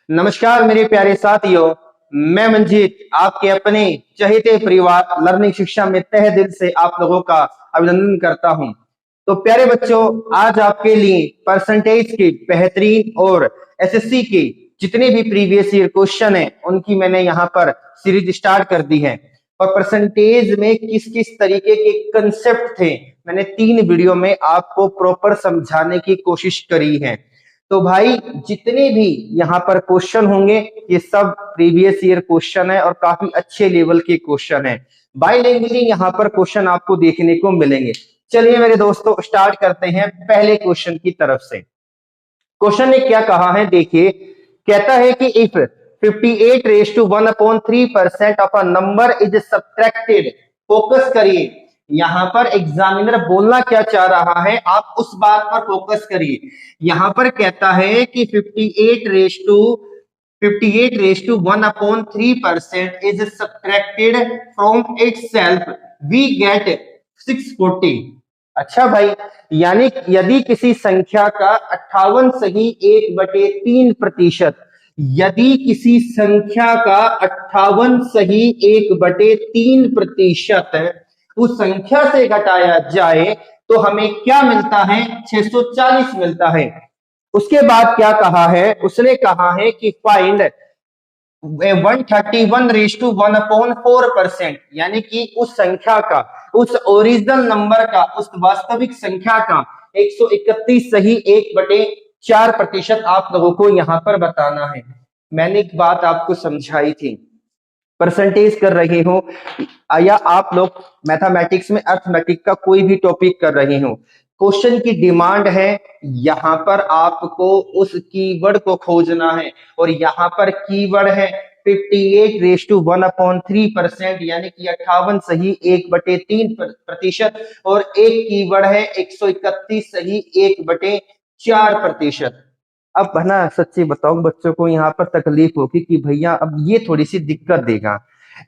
नमस्कार मेरे प्यारे साथियों, मैं मंजीत आपके अपने चहेते परिवार लर्निंग शिक्षा में तहे दिल से आप लोगों का अभिनंदन करता हूं। तो प्यारे बच्चों, आज आपके लिए परसेंटेज के बेहतरीन और एसएससी के जितने भी प्रीवियस ईयर क्वेश्चन है उनकी मैंने यहाँ पर सीरीज स्टार्ट कर दी है। और परसेंटेज में किस किस तरीके के कंसेप्ट थे मैंने 3 वीडियो में आपको प्रॉपर समझाने की कोशिश करी है। तो भाई जितने भी यहाँ पर क्वेश्चन होंगे ये सब प्रीवियस ईयर क्वेश्चन है और काफी अच्छे लेवल के क्वेश्चन है। बाईलिंगुअली यहाँ पर क्वेश्चन आपको देखने को मिलेंगे। चलिए मेरे दोस्तों स्टार्ट करते हैं पहले क्वेश्चन की तरफ से। क्वेश्चन ने क्या कहा है देखिए, कहता है कि if 58 raise to 1/3% of a number is subtracted. Focus करिए, यहां पर एग्जामिनर बोलना क्या चाह रहा है आप उस बात पर फोकस करिए। यहां पर कहता है कि 58 raise to 1/3% is subtracted from itself, we get 640। अच्छा भाई, यानी यदि किसी संख्या का 58 सही 1/3%, यदि किसी संख्या का 58 सही 1/3% उस संख्या से घटाया जाए तो हमें क्या मिलता है? 640 मिलता है। उसके बाद क्या कहा है? उसने कहा है कि फाइंड 131 रेज टू 1/4%, यानी कि उस संख्या का, उस ओरिजिनल नंबर का, उस वास्तविक संख्या का 131 सही 1/4% आप लोगों को यहां पर बताना है। मैंने एक बात आपको समझाई थी, परसेंटेज कर रहे हो या आप लोग मैथमेटिक्स में अर्थमेटिक का कोई भी टॉपिक कर रहे हो, क्वेश्चन की डिमांड है यहां पर आपको उस कीवर्ड को खोजना है। और यहां पर कीवर्ड है 58 रेज टू 1/3%, यानी कि 58 सही 1/3%, और एक कीवर्ड है 131 सही 1/4%। अब है ना, सच्ची बताऊं बच्चों को यहाँ पर तकलीफ होगी कि भैया अब ये थोड़ी सी दिक्कत देगा।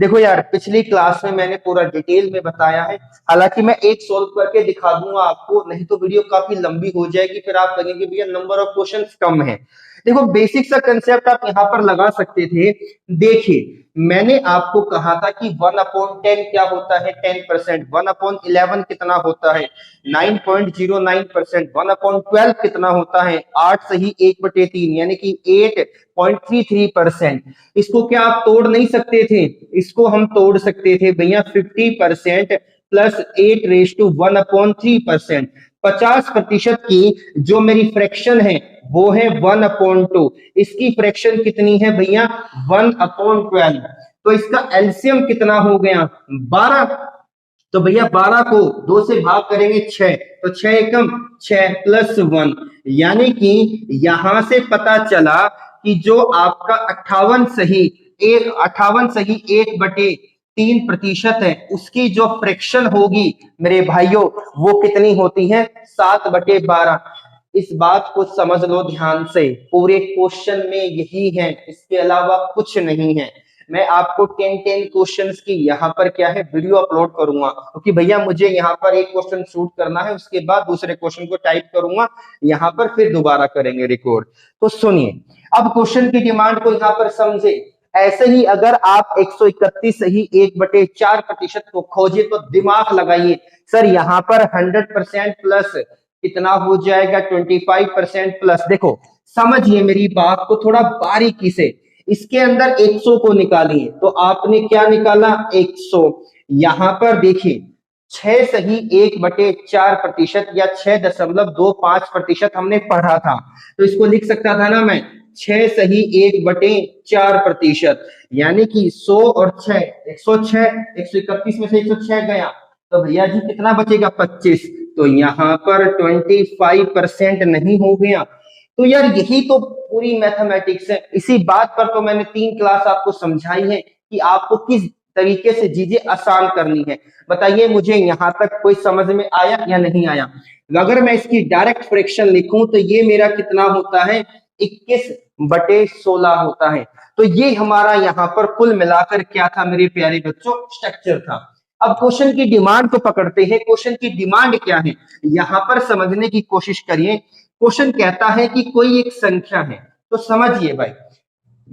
देखो यार, पिछली क्लास में मैंने पूरा डिटेल में बताया है, हालांकि मैं एक सॉल्व करके दिखा दूंगा आपको, नहीं तो वीडियो काफी लंबी हो जाएगी, फिर आप कहेंगे भैया नंबर ऑफ क्वेश्चंस कम है। देखो बेसिक सा कंसेप्ट आप यहाँ पर लगा सकते थे। देखिए मैंने आपको कहा था कि 1/10 क्या होता है? 10%। 1/11 कितना होता है? 9.09%। 1/12 कितना होता है? 8 सही 1/3, यानी कि 8.33%। इसको क्या आप तोड़ नहीं सकते थे? इसको हम तोड़ सकते थे भैया। 50% प्लस 8 रेज टू 1/3%, 50% की जो मेरी फ्रैक्शन है वो है 1/2। इसकी फ्रैक्शन कितनी है भैया? 1/12। तो इसका एलसीएम कितना हो गया? 12। तो भैया 12 को 2 से भाग करेंगे 6, तो 6 एकम 6 प्लस 1, यानी कि यहां से पता चला कि जो आपका 58 सही 1/3% है उसकी जो फ्रैक्शन होगी मेरे भाइयों वो कितनी होती है? 7/12। इस बात को समझ लो ध्यान से, पूरे क्वेश्चन में यही है, इसके अलावा कुछ नहीं है। मैं आपको 10 क्वेश्चंस की यहाँ पर क्या है वीडियो अपलोड करूंगा, क्योंकि भैया मुझे यहाँ पर एक क्वेश्चन शूट करना है, उसके बाद दूसरे क्वेश्चन को टाइप करूंगा यहाँ पर, फिर दोबारा करेंगे रिकॉर्ड। तो सुनिए, अब क्वेश्चन की डिमांड को यहाँ पर समझे। ऐसे ही अगर आप 131 सही 1/4% को खोजे तो दिमाग लगाइए, सर यहाँ पर 100% प्लस कितना हो जाएगा? 25% प्लस। देखो समझिए मेरी बात को थोड़ा बारीकी से, इसके अंदर 100 को निकालिए, तो आपने क्या निकाला? 100। यहां पर देखिए 6 सही 1/4% या 6.25% हमने पढ़ा था, तो इसको लिख सकता था ना मैं 6 सही 1/4%, यानी कि 100 और 6 106, 131 में से 106 गया तो भैया जी कितना बचेगा? 25। तो यहाँ पर 25% नहीं हो गया। तो यार यही तो पूरी मैथमेटिक्स है। इसी बात पर तो मैंने 3 क्लास आपको समझाई है कि आपको किस तरीके से चीजें आसान करनी है। बताइए मुझे यहाँ तक कोई समझ में आया या नहीं आया? अगर मैं इसकी डायरेक्ट फ्रैक्शन लिखूं तो ये मेरा कितना होता है? 21/16 होता है। तो ये हमारा यहाँ पर कुल मिलाकर क्या था मेरे प्यारे बच्चों? स्ट्रक्चर था। अब क्वेश्चन की डिमांड को पकड़ते हैं। क्वेश्चन की डिमांड क्या है यहाँ पर समझने की कोशिश करिए। क्वेश्चन कहता है कि कोई एक संख्या है, तो समझिए भाई,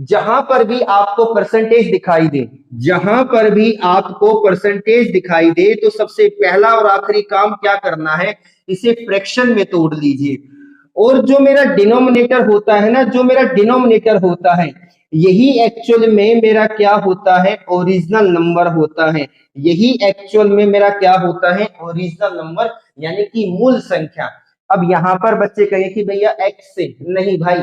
जहां पर भी आपको परसेंटेज दिखाई दे, जहां पर भी आपको परसेंटेज दिखाई दे, तो सबसे पहला और आखिरी काम क्या करना है, इसे फ्रैक्शन में तोड़ लीजिए। और जो मेरा डिनोमिनेटर होता है ना, जो मेरा डिनोमिनेटर होता है, यही एक्चुअल में मेरा क्या होता है, ओरिजिनल नंबर होता है। यही एक्चुअल में मेरा क्या होता है, ओरिजिनल नंबर, यानी कि मूल संख्या। अब यहां पर बच्चे कहें कि भैया एक्स से, नहीं भाई,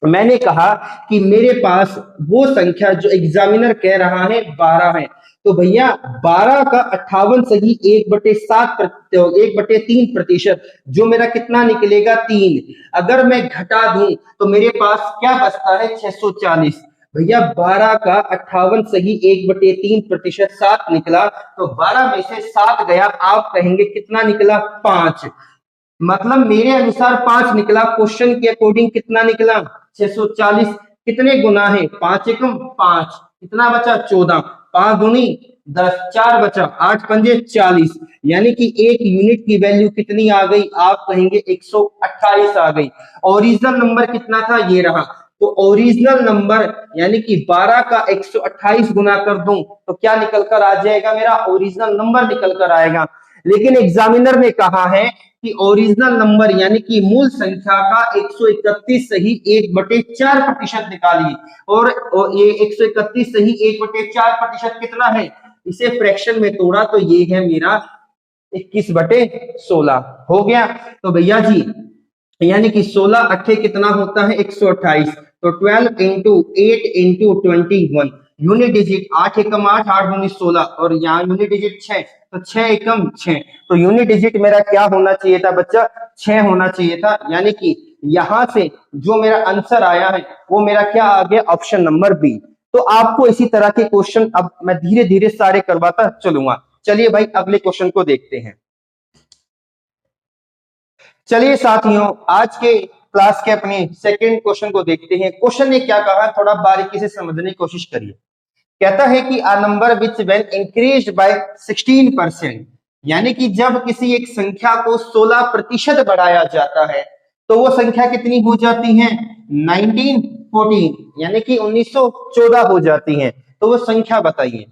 मैंने कहा कि मेरे पास वो संख्या जो एग्जामिनर कह रहा है 12 है, तो भैया 12 का 58 सही 1/7 1/3%, जो मेरा कितना निकलेगा 3। अगर मैं घटा दूं तो मेरे पास क्या बचता है 640। भैया 12 का 58 सही 1/3% 7 निकला, तो 12 में से 7 गया, आप कहेंगे कितना निकला 5। मतलब मेरे अनुसार 5 निकला, क्वेश्चन के अकॉर्डिंग कितना निकला 640। कितने गुना है, 5 एकम 5, कितना बचा 14, 5 दूनी 10, 4 बचा, 8 पंजे 40, यानी कि एक यूनिट की वैल्यू कितनी आ गई, आप कहेंगे 128 आ गई। ओरिजिनल नंबर कितना था, ये रहा। तो ओरिजिनल नंबर यानी कि 12 का 128 गुना कर दूं तो क्या निकल कर आ जाएगा, मेरा ओरिजिनल नंबर निकल कर आएगा। लेकिन एग्जामिनर ने कहा है कि ओरिजिनल नंबर यानी कि मूल संख्या का 131 सही 1/4% निकालिए। और ये 131 सही 1/4% कितना है, इसे फ्रैक्शन में तोड़ा तो ये है मेरा 21/16 हो गया। तो भैया जी यानी कि 16 अट्ठे कितना होता है 128, तो 12 इंटू 8 इंटू 21, यूनिट डिजिट 8 एकम 8, 8 दूनी 16, और यहाँ यूनिट डिजिट 6, तो 6 एकम 6, तो यूनिट डिजिट मेरा क्या होना चाहिए था बच्चा, 6 होना चाहिए था। यानी कि यहां से जो मेरा आंसर आया है वो मेरा क्या आ गया, ऑप्शन नंबर बी। तो आपको इसी तरह के क्वेश्चन अब मैं धीरे धीरे सारे करवाता चलूंगा। चलिए भाई अगले क्वेश्चन को देखते हैं। चलिए साथियों आज के क्लास के अपने सेकंड क्वेश्चन को देखते हैं। क्वेश्चन ने क्या कहा, थोड़ा बारीकी से समझने की कोशिश करिए। कहता है कि a number which when increased by 16%, यानी कि जब किसी एक संख्या को 16% बढ़ाया जाता है तो वो संख्या कितनी हो जाती है 1914, यानी कि 1914 हो जाती है। तो वो संख्या बताइए।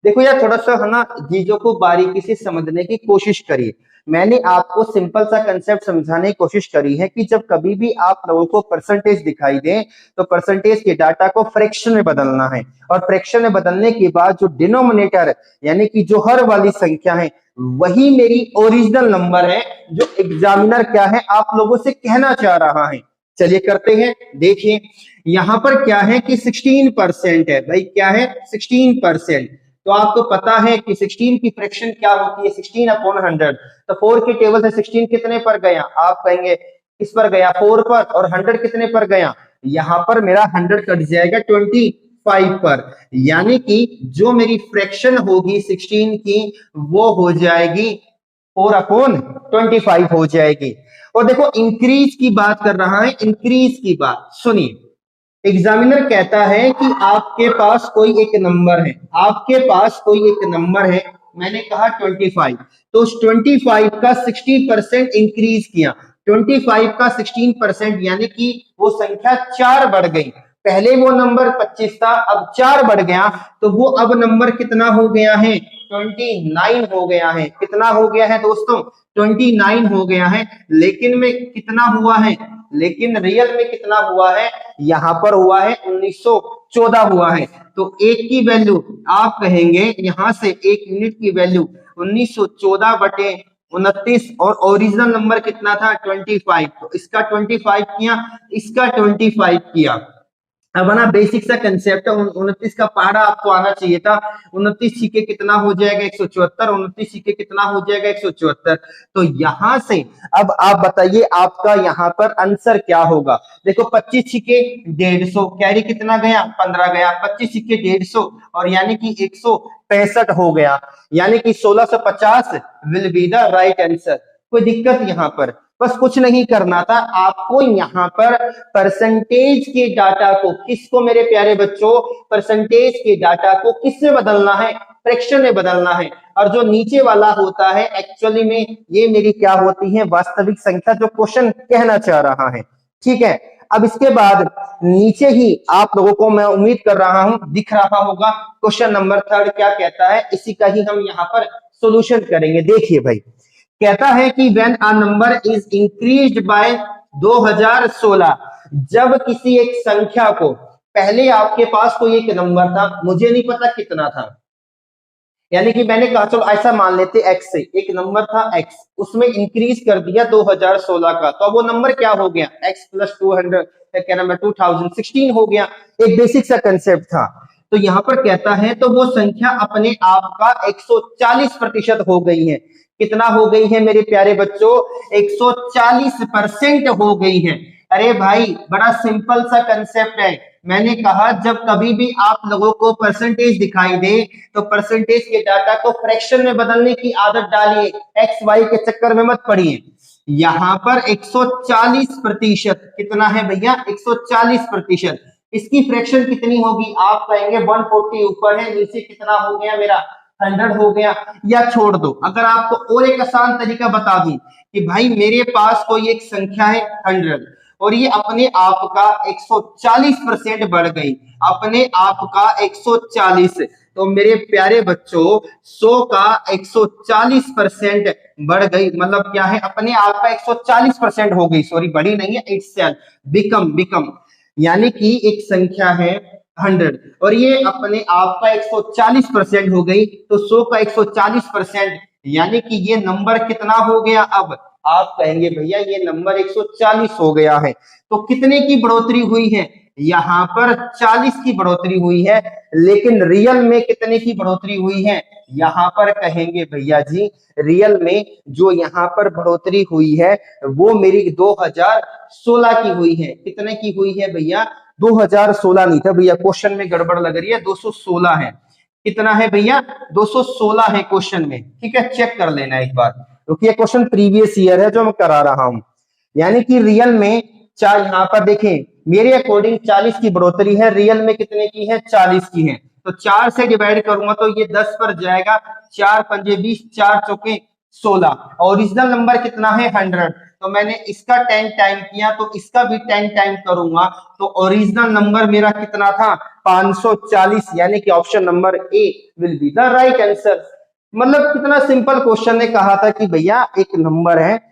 देखो यार थोड़ा सा है ना, चीजों को बारीकी से समझने की कोशिश करिए। मैंने आपको सिंपल सा कंसेप्ट समझाने की कोशिश करी है कि जब कभी भी आप लोगों को परसेंटेज दिखाई दे तो परसेंटेज के डाटा को फ्रैक्शन में बदलना है, और फ्रैक्शन में बदलने के बाद जो डिनोमिनेटर यानी कि जो हर वाली संख्या है वही मेरी ओरिजिनल नंबर है, जो एग्जामिनर क्या है आप लोगों से कहना चाह रहा है। चलिए करते हैं। देखिए यहां पर क्या है कि 16% है भाई, क्या है 16%। तो आपको पता है कि 16 की फ्रैक्शन क्या होती है 16/100। तो 4 के टेबल से 16 कितने पर गया, आप कहेंगे किस पर गया 4 पर, और 100 कितने पर गया, यहां पर मेरा 100 कट जाएगा 25 पर। यानी कि जो मेरी फ्रैक्शन होगी 16 की वो हो जाएगी 4/25 हो जाएगी। और देखो इंक्रीज की बात कर रहा है, इंक्रीज की बात सुनिए। एग्जामिनर कहता है कि आपके पास कोई एक नंबर है, आपके पास कोई एक नंबर है, मैंने कहा 25, तो उस 25 का 60% इंक्रीज किया, 25 का 16% यानी कि वो संख्या 4 बढ़ गई। पहले वो नंबर 25 था, अब 4 बढ़ गया, तो वो अब नंबर कितना हो गया है 29 हो गया है। कितना हो गया है दोस्तों 29 हो गया है। लेकिन में कितना हुआ है, लेकिन रियल में कितना हुआ है, यहां पर हुआ है 1914 हुआ है। तो एक की वैल्यू आप कहेंगे यहां से एक यूनिट की वैल्यू 1914/29, और ओरिजिनल नंबर कितना था 25, तो इसका 25 किया, इसका 25 किया। अब ना बेसिक सा कंसेप्ट है, 29 का पहाड़ा आपको आना चाहिए था। 29 सीखे कितना हो जाएगा 174, 29 सीखे कितना हो जाएगा 174। तो यहां से अब आप बताइए आपका यहां पर आंसर क्या होगा। देखो 25 सीखे 150, कैरी कितना गया 15 गया, 25 सीखे 150 और यानी कि 165 हो गया, यानी कि 1650 will be the right answer. कोई दिक्कत यहां पर, बस कुछ नहीं करना था आपको, यहां पर परसेंटेज के डाटा को किसको मेरे प्यारे बच्चों, परसेंटेज के डाटा को किससे बदलना है, फ्रैक्शन में बदलना है। और जो नीचे वाला होता है एक्चुअली में ये मेरी क्या होती है वास्तविक संख्या, जो क्वेश्चन कहना चाह रहा है। ठीक है, अब इसके बाद नीचे ही आप लोगों को मैं उम्मीद कर रहा हूं दिख रहा होगा क्वेश्चन नंबर 3 क्या कहता है, इसी का ही हम यहाँ पर सोल्यूशन करेंगे। देखिए भाई, कहता है कि when a number is increased by 2016, जब किसी एक संख्या को, पहले आपके पास कोई एक नंबर था, मुझे नहीं पता कितना था, यानी कि मैंने कहा चलो ऐसा मान लेते x से एक नंबर था x, उसमें इंक्रीज कर दिया 2016 का, तो अब वो नंबर क्या हो गया, x प्लस 200 क्या नाम है 2016 हो गया। एक बेसिक सा कंसेप्ट था। तो यहाँ पर कहता है तो वो संख्या अपने आप का 140% हो गई है। कितना हो गई है मेरे प्यारे बच्चों, 140% हो गई है। अरे भाई बड़ा सिंपल सा कंसेप्ट है। मैंने कहा जब कभी भी आप लोगों को परसेंटेज दिखाई दे तो परसेंटेज के डाटा को फ्रैक्शन में बदलने की आदत डालिए, एक्स वाई के चक्कर में मत पड़िए। यहां पर 140% कितना है भैया, 140%। इसकी फ्रैक्शन कितनी होगी, आप कहेंगे 140 ऊपर है, नीचे कितना हो गया मेरा 100 हो गया। या छोड़ दो, अगर आपको और एक आसान तरीका बता दूं कि भाई मेरे पास कोई एक संख्या है 100 और ये अपने आप का 140% बढ़ गई, अपने आप का 140, तो मेरे प्यारे बच्चों 100 का 140% बढ़ गई, मतलब क्या है, अपने आप का 140% हो गई, सॉरी बड़ी नहीं है, इट्स बिकम, यानी कि एक संख्या है 100 और ये अपने आप का 140% हो गई, तो 100 का 140% यानी कि ये नंबर कितना हो गया, अब आप कहेंगे भैया ये नंबर 140 हो गया है। तो कितने की बढ़ोतरी हुई है, यहाँ पर 40 की बढ़ोतरी हुई है, लेकिन रियल में कितने की बढ़ोतरी हुई है, यहाँ पर कहेंगे भैया जी रियल में जो यहाँ पर बढ़ोतरी हुई है वो मेरी 2016 की हुई है। कितने की हुई है भैया, 2016 नहीं था भैया, क्वेश्चन में गड़बड़ लग रही है, 216 है। कितना है भैया, 216 है क्वेश्चन में, ठीक है, चेक कर लेना एक बार, क्योंकि ये क्वेश्चन प्रीवियस ईयर है जो मैं करा रहा हूं। यानी कि रियल में चार, यहाँ पर देखें मेरे अकॉर्डिंग 40 की बढ़ोतरी है, रियल में कितने की है, 40 की है। तो 4 से डिवाइड करूंगा तो ये 10 पर जाएगा, 4 पंजे 20, 4 चौके 16। ओरिजिनल नंबर कितना है 100, तो मैंने इसका 10 टाइम किया तो इसका भी 10 टाइम करूंगा, तो ओरिजिनल नंबर मेरा कितना था 540, यानी कि option number A will be the right answer. मतलब कितना सिंपल क्वेश्चन ने कहा था कि भैया एक नंबर है,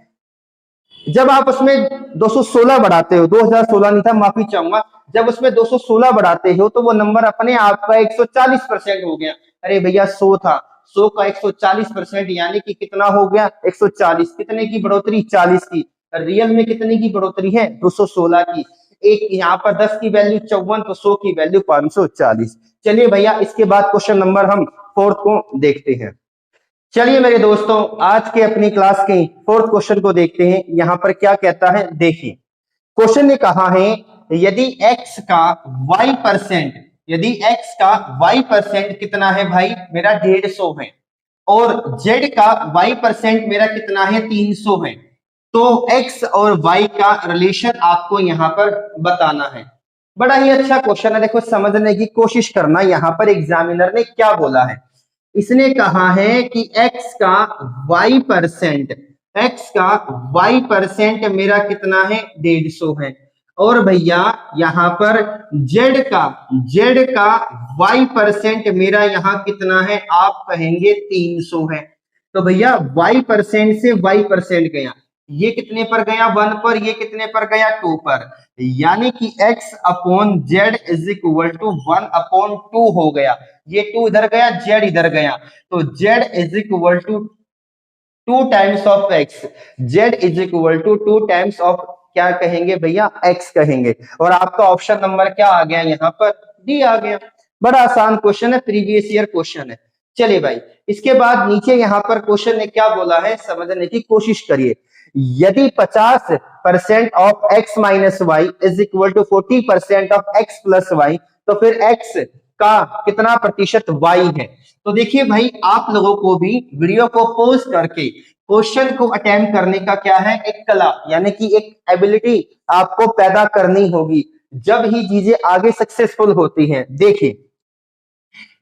जब आप उसमें 216 बढ़ाते हो, 2016 नहीं था माफी चाहूंगा, जब उसमें 216 बढ़ाते हो तो वो नंबर अपने आप का 140% हो गया। अरे भैया 100 था, 100 का 140% यानी कि कितना हो गया 140, कितने की बढ़ोतरी 40 की, रियल में कितने की बढ़ोतरी है 216 की। एक यहाँ पर 10 की वैल्यू 54, तो 100 की वैल्यू 540। चलिए भैया इसके बाद क्वेश्चन नंबर हम 4 को देखते हैं। चलिए मेरे दोस्तों आज के अपनी क्लास के 4th क्वेश्चन को देखते हैं, यहां पर क्या कहता है। देखिए क्वेश्चन ने कहा है यदि x का y%, यदि x का y% कितना है भाई मेरा 150 है और z का y% मेरा कितना है 300 है, तो x और y का रिलेशन आपको यहां पर बताना है। बड़ा ही अच्छा क्वेश्चन है, देखो समझने की कोशिश करना यहां पर एग्जामिनर ने क्या बोला है। इसने कहा है कि x का y% मेरा कितना है 150 है, और भैया यहां पर z का y% मेरा यहां कितना है, आप कहेंगे 300 है। तो भैया y% से y% गया, ये कितने पर गया 1 पर, ये कितने पर गया 2 पर, यानी कि x upon z is equal to 1/2 हो गया। ये 2 इधर गया, z इधर गया, तो z is equal to 2 times of x, z is equal to 2 times of क्या कहेंगे भैया x कहेंगे, और आपका ऑप्शन नंबर क्या आ गया यहाँ पर, डी आ गया। बड़ा आसान क्वेश्चन है, प्रीवियस ईयर क्वेश्चन है। चलिए भाई इसके बाद नीचे यहाँ पर क्वेश्चन ने क्या बोला है समझने की कोशिश करिए। यदि 50% of x minus Y is equal to 40% of x plus Y, तो फिर x का कितना प्रतिशत y है। तो देखिए भाई आप लोगों को भी वीडियो को पॉज करके क्वेश्चन को अटेम्प्ट करने का क्या है, एक कला यानी कि एक एबिलिटी आपको पैदा करनी होगी, जब ही चीजें आगे सक्सेसफुल होती हैं। देखिए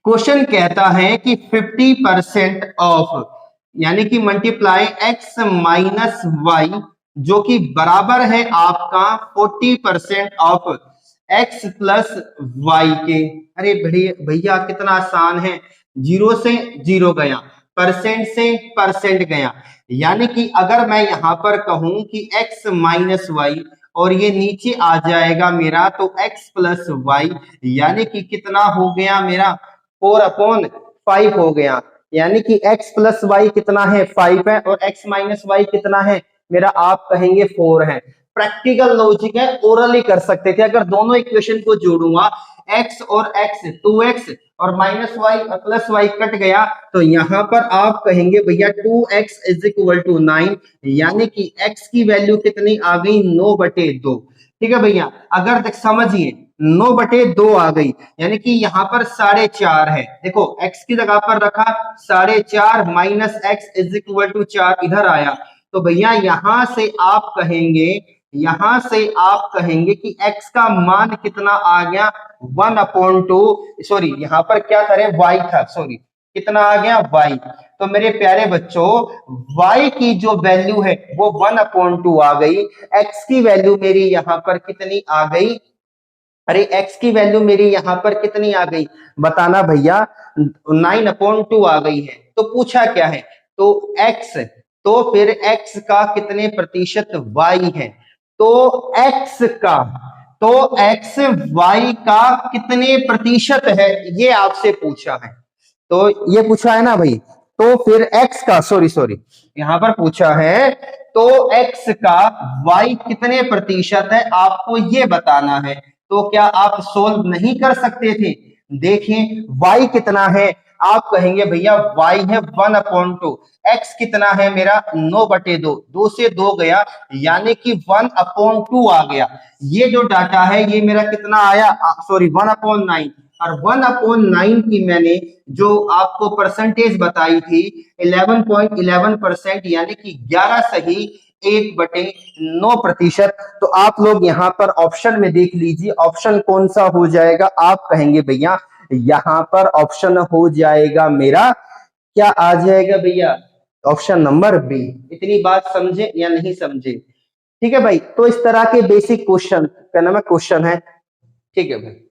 क्वेश्चन कहता है कि 50% ऑफ यानी कि मल्टीप्लाई x माइनस वाई जो कि बराबर है आपका 40% ऑफ x प्लस वाई के। अरे भैया कितना आसान है, जीरो से जीरो गया, परसेंट से परसेंट गया, यानी कि अगर मैं यहां पर कहूं कि x माइनस वाई और ये नीचे आ जाएगा मेरा तो x प्लस वाई, यानी कि कितना हो गया मेरा 4/5 हो गया, यानी कि x प्लस वाई कितना है 5 है और x माइनस वाई कितना है मेरा, आप कहेंगे 4 है। प्रैक्टिकल लॉजिक है, ओरली कर सकते थे। अगर दोनों इक्वेशन को जोड़ूंगा x और x 2x और minus Y plus Y cut गया तो यहां पर आप कहेंगे भैया 2x इज इक्वल टू 9, यानी कि x की वैल्यू कितनी आ गई 9/2। ठीक है भैया, अगर देख समझिए 9/2 आ गई, यानी कि यहां पर 4.5 है। देखो x की जगह पर रखा 4.5 minus X is equal to 4 इधर आया, तो भैया यहां से आप कहेंगे कि x का मान कितना आ गया 1/2, सॉरी यहां पर क्या करें y था, सॉरी कितना आ गया y। तो मेरे प्यारे बच्चों y की जो वैल्यू है वो 1/2 आ गई, x की वैल्यू मेरी यहां पर कितनी आ गई, अरे x की वैल्यू मेरी यहां पर कितनी आ गई बताना भैया, 9/2 आ गई है। तो पूछा क्या है, तो x, तो फिर x का कितने प्रतिशत y है, तो x का, तो x y का कितने प्रतिशत है ये आपसे पूछा है, तो ये पूछा है ना भाई, तो फिर x का, सॉरी सॉरी यहां पर पूछा है, तो x का y कितने प्रतिशत है आपको ये बताना है। तो क्या आप सोल्व नहीं कर सकते थे, देखिए y कितना है, आप कहेंगे भैया y है 1/2, x कितना है मेरा 9/2, 2 से 2 गया, यानी कि 1/2 आ गया। ये जो डाटा है ये मेरा कितना आया, सॉरी 1/9, और 1/9 की मैंने जो आपको परसेंटेज बताई थी 11.11%, यानी कि 11 सही 1/9%। तो आप लोग यहाँ पर ऑप्शन में देख लीजिए ऑप्शन कौन सा हो जाएगा, आप कहेंगे भैया यहाँ पर ऑप्शन हो जाएगा मेरा, क्या आ जाएगा भैया, ऑप्शन नंबर बी। इतनी बात समझे या नहीं समझे, ठीक है भाई। तो इस तरह के बेसिक क्वेश्चन का नाम क्वेश्चन है, ठीक है भाई।